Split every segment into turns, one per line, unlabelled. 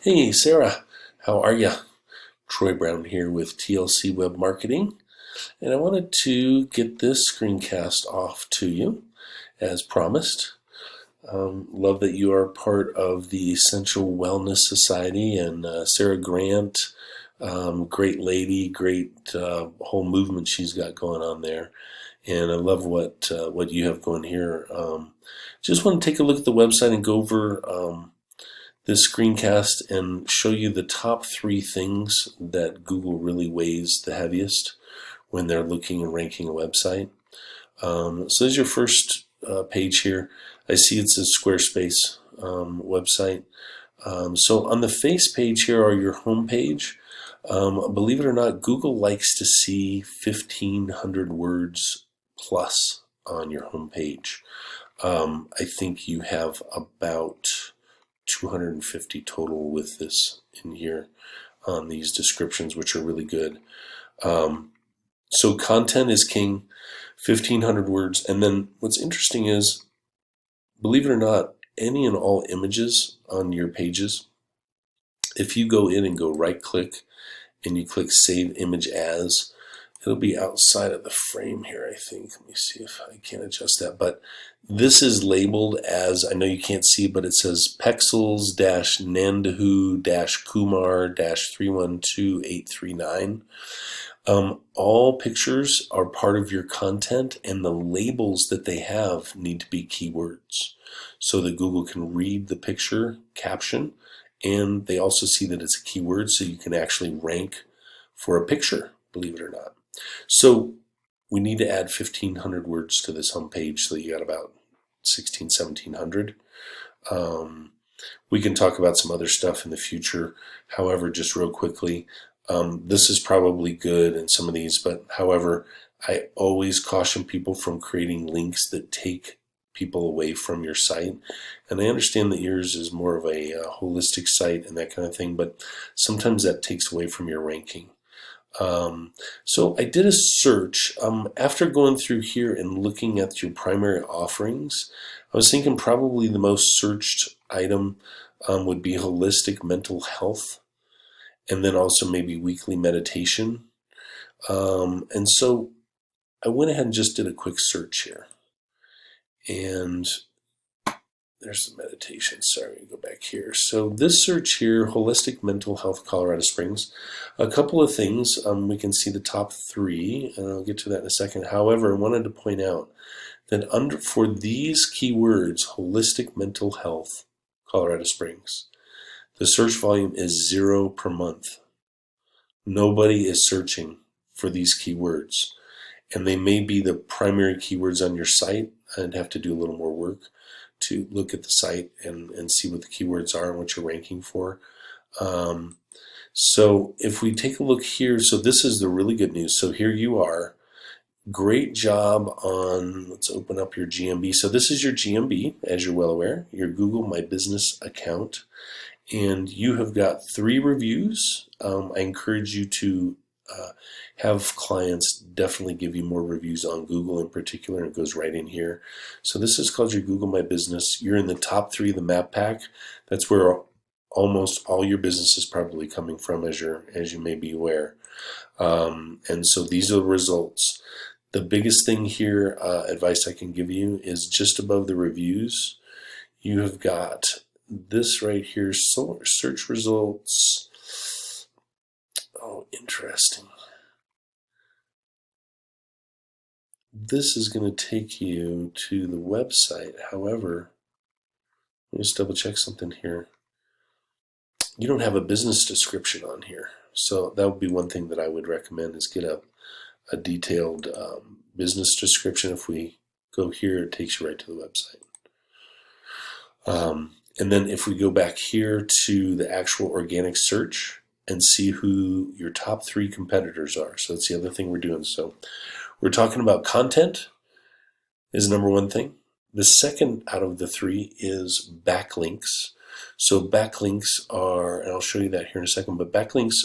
Hey Sarah, how are you? Troy Brown here with TLC Web Marketing, and I wanted to get this screencast off to you as promised. Love that you are part of the Essential Wellness Society, and Sarah Grant, great lady, great whole movement she's got going on there, and I love what you have going here. Just want to take a look at the website and go over this screencast and show you the top 3 things that Google really weighs the heaviest when they're looking and ranking a website. So there's your first page here. I see it's a Squarespace website. So on the face page here are your home page. Believe it or not, Google likes to see 1,500 words plus on your home page. I think you have about 250 total with this in here on these descriptions, which are really good. So content is king, 1,500 words. And then what's interesting is, believe it or not, any and all images on your pages, if you go in and go right click and you click Save Image As, it'll be outside of the frame here, I think. Let me see if I can adjust that. But this is labeled as, I know you can't see, but it says Pexels-Nandahu-Kumar-312839. All pictures are part of your content, and the labels that they have need to be keywords so that Google can read the picture caption, and they also see that it's a keyword so you can actually rank for a picture, believe it or not. So we need to add 1,500 words to this homepage, so you got about 1,700. We can talk about some other stuff in the future. However, just real quickly, this is probably good in some of these, but however, I always caution people from creating links that take people away from your site. And I understand that yours is more of a holistic site and that kind of thing, but sometimes that takes away from your ranking. So I did a search after going through here and looking at your primary offerings. I was thinking probably the most searched item would be holistic mental health, and then also maybe weekly meditation. And so I went ahead and just did a quick search here, and there's the meditation. Sorry, go back here. So this search here, holistic mental health, Colorado Springs. A couple of things. We can see the top 3, and I'll get to that in a second. However, I wanted to point out that for these keywords, holistic mental health, Colorado Springs, the search volume is 0 per month. Nobody is searching for these keywords, and they may be the primary keywords on your site. I'd have to do a little more work to look at the site and see what the keywords are and what you're ranking for. So if we take a look here, so this is the really good news. So here you are. Great job on, let's open up your GMB. So this is your GMB, as you're well aware, your Google My Business account. And you have got 3 reviews. I encourage you to have clients definitely give you more reviews on Google in particular, and it goes right in here. So this is called your Google My Business. You're in the top 3 of the map pack. That's where almost all your business is probably coming from, as you may be aware. And so these are the results. The biggest thing here, advice I can give you, is just above the reviews, you have got this right here, search results. Oh, interesting. This is going to take you to the website. However, let me just double check something here. You don't have a business description on here. So that would be one thing that I would recommend, is get a detailed business description. If we go here, it takes you right to the website. And then if we go back here to the actual organic search and see who your top 3 competitors are. So that's the other thing we're doing. So we're talking about content is number 1 thing. The second out of the 3 is backlinks. So backlinks are, and I'll show you that here in a second, but backlinks,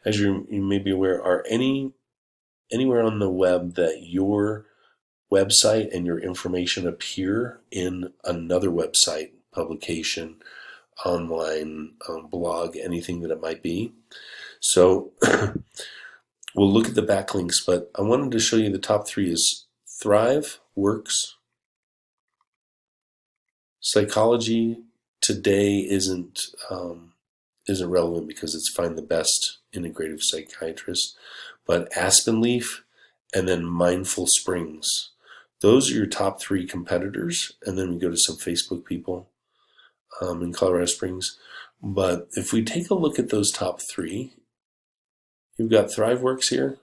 as you may be aware, are anywhere on the web that your website and your information appear in another website, publication, online blog, anything that it might be. So we'll look at the backlinks, but I wanted to show you the top three is Thrive, Works, Psychology today isn't relevant because it's Find the Best Integrative Psychiatrist, but Aspen Leaf and then Mindful Springs. Those are your top three competitors, and then we go to some Facebook people in Colorado Springs. But if we take a look at those top three, you've got ThriveWorks here.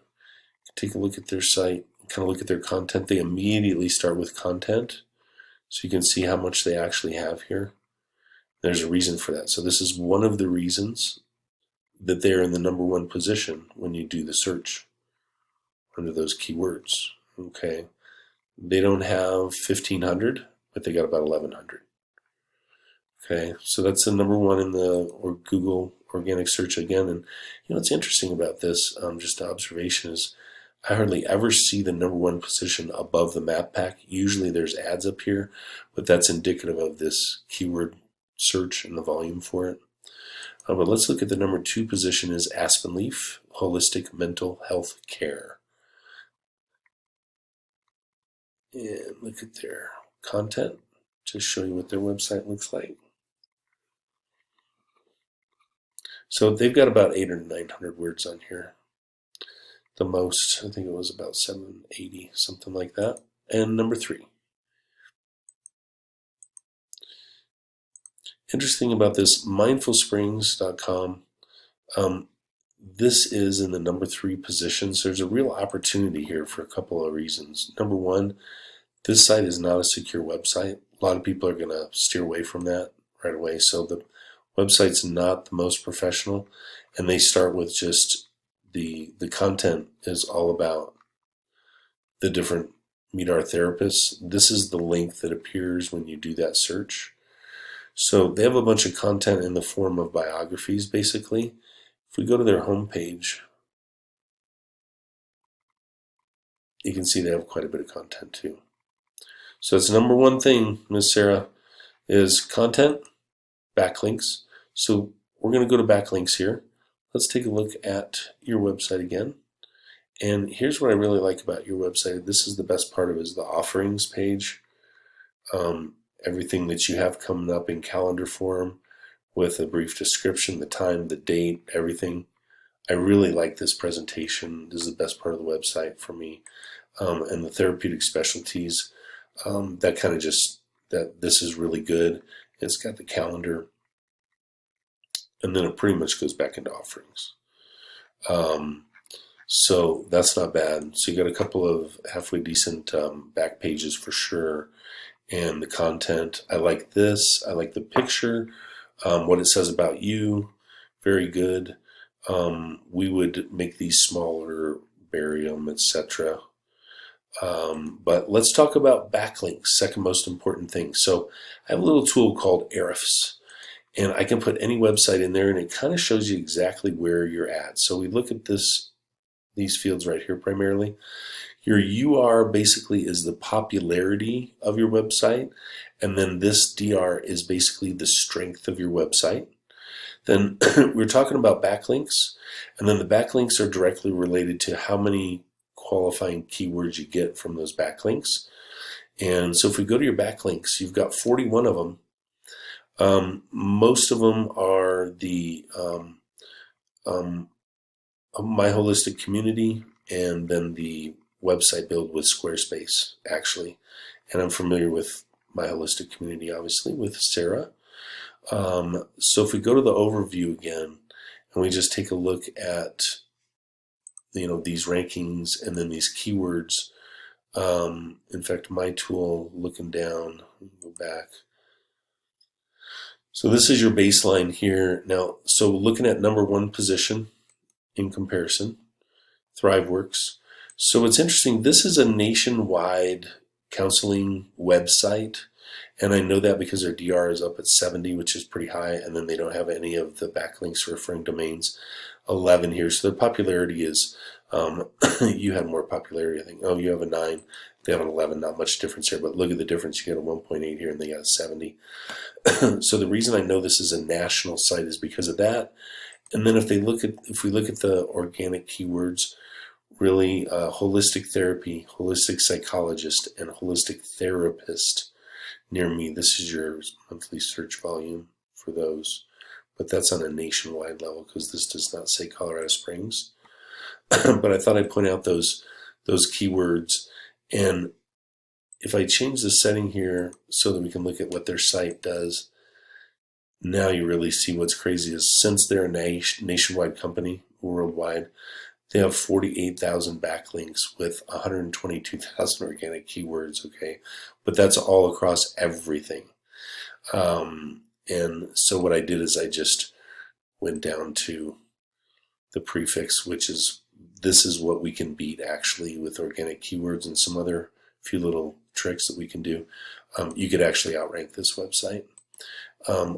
Take a look at their site, kind of look at their content. They immediately start with content, so you can see how much they actually have here. There's a reason for that. So this is one of the reasons that they're in the #1 position when you do the search under those keywords. Okay, they don't have 1,500, but they got about 1,100. Okay, so that's the #1 in the Google organic search again. And what's interesting about this, just an observation, is I hardly ever see the #1 position above the map pack. Usually there's ads up here, but that's indicative of this keyword search and the volume for it. But let's look at the #2 position is Aspen Leaf, Holistic Mental Health Care. And look at their content, just show you what their website looks like. So they've got about 800 or 900 words on here. The most, I think it was about 780, something like that. And #3. Interesting about this, mindfulsprings.com, this is in the #3 position. So there's a real opportunity here for a couple of reasons. #1, this site is not a secure website. A lot of people are going to steer away from that right away. So the website's not the most professional, and they start with just the content is all about the different Meet Our Therapists. This is the link that appears when you do that search. So they have a bunch of content in the form of biographies, basically. If we go to their homepage, you can see they have quite a bit of content too. So it's the #1 thing, Ms. Sarah, is content, backlinks. So we're going to go to backlinks here. Let's take a look at your website again. And here's what I really like about your website. This is the best part of it, is the offerings page. Everything that you have coming up in calendar form with a brief description, the time, the date, everything. I really like this presentation. This is the best part of the website for me. And the therapeutic specialties, that kind of just, that this is really good. It's got the calendar, and then it pretty much goes back into offerings. So that's not bad. So you got a couple of halfway decent back pages for sure. And the content, I like this. I like the picture, what it says about you, very good. We would make these smaller, bury them, etc. But let's talk about backlinks, second most important thing. So I have a little tool called Ahrefs, and I can put any website in there, and it kind of shows you exactly where you're at. So we look at these fields right here primarily. Your UR basically is the popularity of your website, and then this DR is basically the strength of your website. Then we're talking about backlinks, and then the backlinks are directly related to how many qualifying keywords you get from those backlinks. And so if we go to your backlinks, you've got 41 of them. Most of them are the My Holistic Community, and then the website build with Squarespace, actually. And I'm familiar with My Holistic Community, obviously, with Sarah. So if we go to the overview again, and we just take a look at these rankings and then these keywords. In fact, my tool, looking down, go back. So this is your baseline here. Now, so looking at #1 position in comparison, ThriveWorks. So it's interesting, this is a nationwide counseling website, And I know that because their DR is up at 70, which is pretty high, and then they don't have any of the backlinks referring domains, 11 here. So their popularity is, you had more popularity, I think. Oh, you have a 9. They have an 11, not much difference here, but look at the difference. You get a 1.8 here, and they got a 70. So the reason I know this is a national site is because of that. And then if we look at the organic keywords, really holistic therapy, holistic psychologist, and holistic therapist near me. This is your monthly search volume for those, but that's on a nationwide level because this does not say Colorado Springs. But I thought I'd point out those keywords, and if I change the setting here so that we can look at what their site does, now you really see what's crazy is since they're a nationwide company, worldwide, they have 48,000 backlinks with 122,000 organic keywords, okay? But that's all across everything. And so what I did is I just went down to the prefix, which is, this is what we can beat actually with organic keywords and some other few little tricks that we can do. You could actually outrank this website.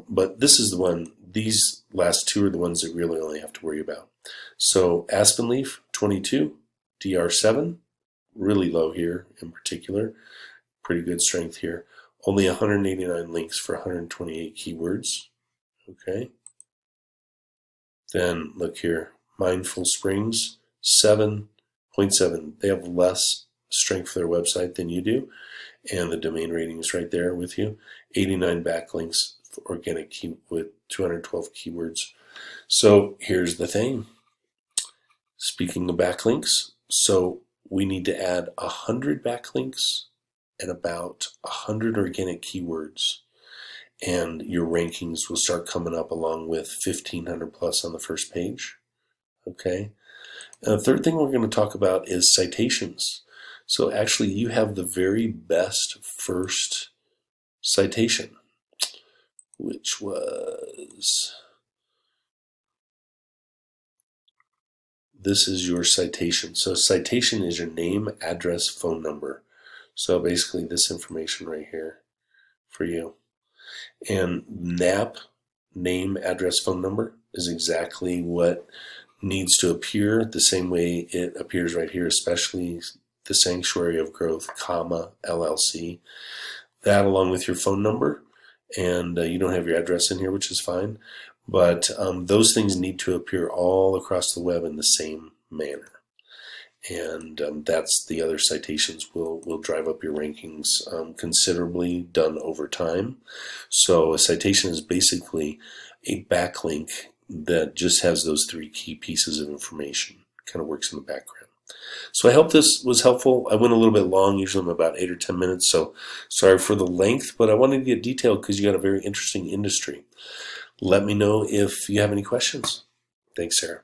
But this is the one, these last two are the ones that we really only have to worry about. So Aspen Leaf, 22, DR7, really low here in particular, pretty good strength here. Only 189 links for 128 keywords, okay? Then look here, Mindful Springs, 7.7. They have less strength for their website than you do, and the domain rating is right there with you. 89 backlinks for organic key with 212 keywords. So here's the thing. Speaking of backlinks, so we need to add 100 backlinks and about 100 organic keywords, and your rankings will start coming up along with 1,500 plus on the first page. Okay. And the third thing we're going to talk about is citations. So actually, you have the very best first citation, which was, this is your citation. So citation is your name, address, phone number. So basically this information right here for you. And NAP, name, address, phone number, is exactly what needs to appear the same way it appears right here, especially the Sanctuary of Growth, comma, LLC. That along with your phone number, and you don't have your address in here, which is fine. But those things need to appear all across the web in the same manner. And that's the other citations will drive up your rankings considerably, done over time. So a citation is basically a backlink that just has those three key pieces of information. Kind of works in the background. So I hope this was helpful. I went a little bit long, usually I'm about 8 or 10 minutes, so sorry for the length, but I wanted to get detailed because you got a very interesting industry. Let me know if you have any questions. Thanks, Sarah.